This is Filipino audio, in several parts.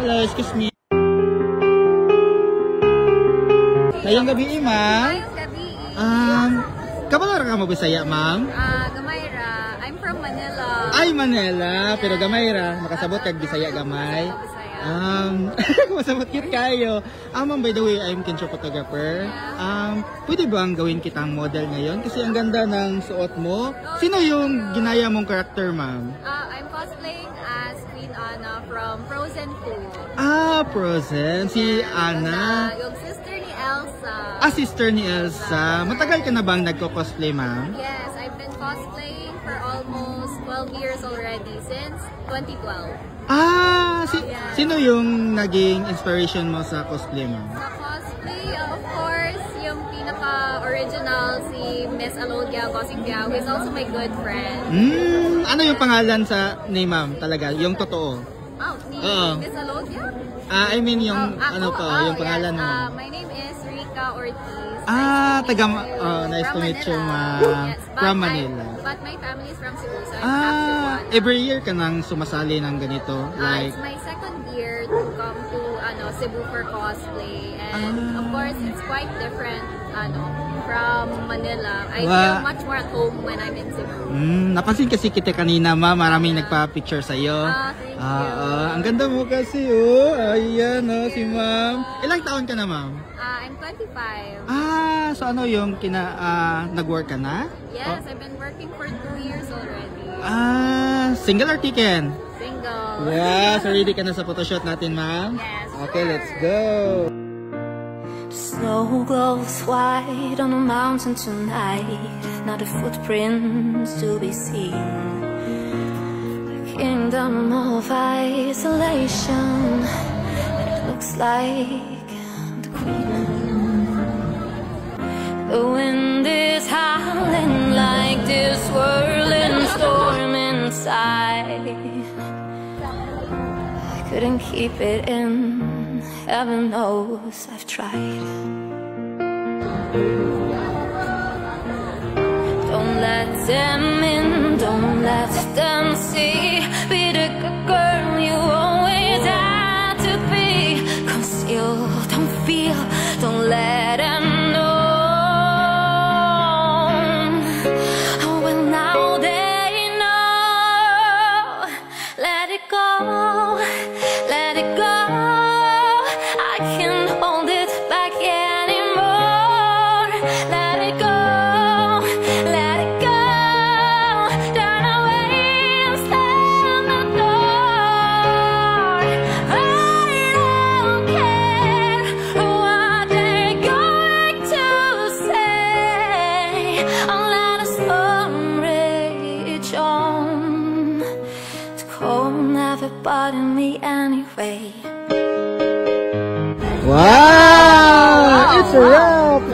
Hello, excuse me. Ngayong gabi, ma'am. Ngayong gabi. Kabalara ka mo Bisaya, ma'am? Gamay ra. I'm from Manila. Ay, Manila. Pero gamay ra. Makasabot kag Bisaya gamay. Masabot cute kayo. Ma'am, by the way, I'm Kencho photographer. Pwede ba ang gawin kitang model ngayon? Kasi ang ganda ng suot mo. Sino yung ginaya mong karakter, ma'am? I'm cosplaying as Queen Anna from Frozen 2. Frozen. Si Anna. Yung sister ni Elsa. Sister ni Elsa. Matagal ka na bang nagko-cosplay, ma'am? Yes, I've been cosplaying for almost 12 years already, since 2012. Sino yung naging inspiration mo sa cosplay, ma'am? Sa cosplay, of course, yung pinaka-original si Miss Alodia Gosingbiao, who is also my good friend. Ano yung pangalan sa name, ma'am? Talaga, yung totoo? Ni Miss Alodia? I mean yung yung pangalan mo. My name is Rica Ortiz. Nice to meet you, ma'am. From Manila. But my family is from Cebu, so I'm half Cebuana. Every year ka nang sumasali ng ganito? It's my second year to come to Cebu for cosplay. And of course, it's quite different from Manila. I feel much more at home when I'm in Cebu. Napansin kasi kita kanina, ma'am. Maraming nagpa-picture sa'yo. Thank you. Ang ganda mo kasi, Ayan, si ma'am. Ilang taon ka na, ma'am? I'm 25. So ano yung nag-work ka na? Yes, I've been working for 2 years already. Single or taken? Single. Yes, ready ka na sa photoshoot natin, ma'am? Yes. Okay, let's go. Snow glows white on a mountain tonight. Not a footprints to be seen. A kingdom of isolation. It looks like the queen. The wind is howling like this whirling storm inside. I couldn't keep it in. Heaven knows I've tried. Don't let them in, don't let them see. Be the good girl you always had to be. Conceal, don't feel, don't let them know. Oh, well, now they know. Let it go, let it go. Anyway. Wow! It's a wrap!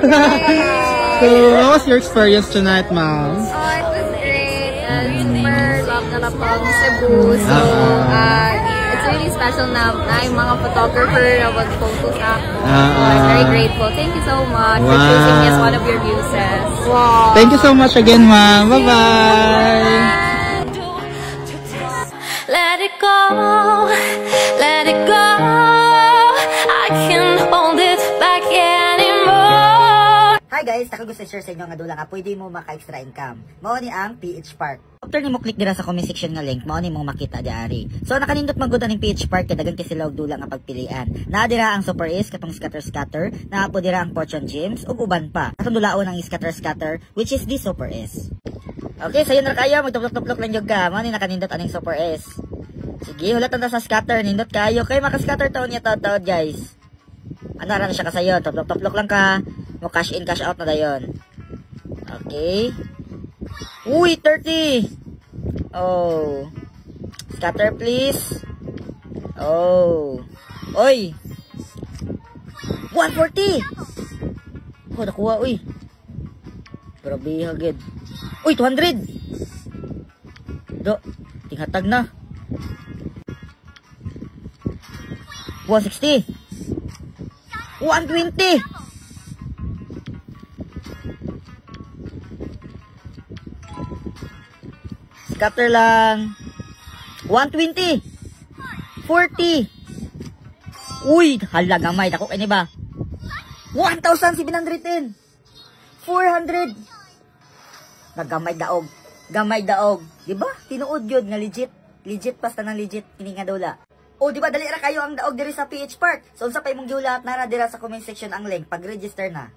So, how was your experience tonight, ma'am? It was great. Super love na lapag Cebu. So, it's really special na yung mga photographer na mag-photo sa ako. So, I'm very grateful. Thank you so much for choosing me as one of your muses. Wow! Thank you so much again, ma'am. Bye-bye! Let it go, let it go. I can't hold it back anymore. Hi guys, taka gusto share sa inyo nga dula nga pwede mo maka-extra income. Mao ni ang PH Park. After nimo click dira sa comment section nga link, mao ni mo makita diari. So nakanindot magud ning PH Park kay daghan kay sila og dula nga pagpilian. Naa dira ang Super Ace katong scatter, naa po dira ang Fortune Gems ug uban pa. Atong dulaon ang scatter which is the Super Ace. Okay, sayon ra kayo, magtuplok-tuplok lang jud ka. Mao ni nakanindot aning Super Ace. Sige, hulatan ta sa scatter, nindot kayo. Kay maka-scatter taon niya taod guys. Ano ra na siya kasayon, tuplok-tuplok lang ka. Mo cash in, cash out na dayon. Okay. Uy, 30. Oh. Scatter please. Oh. Oy. 140. Oh, nakuha uy. Grabe hagid. Uy, 200. Do, tinghatag na. 160. 120. Scatter lang. 120. 40. Uy, hala gamay dako kini ba? 1,710. 400. Nagamay daog. Gamay daog. Di ba? Tinuod yun nga legit. Legit basta nang legit kini nga dula. O di ba dali ra kayo ang daog diri sa PH Park. So unsa pa imong gihulat nara dira sa comment section ang link pag-register na.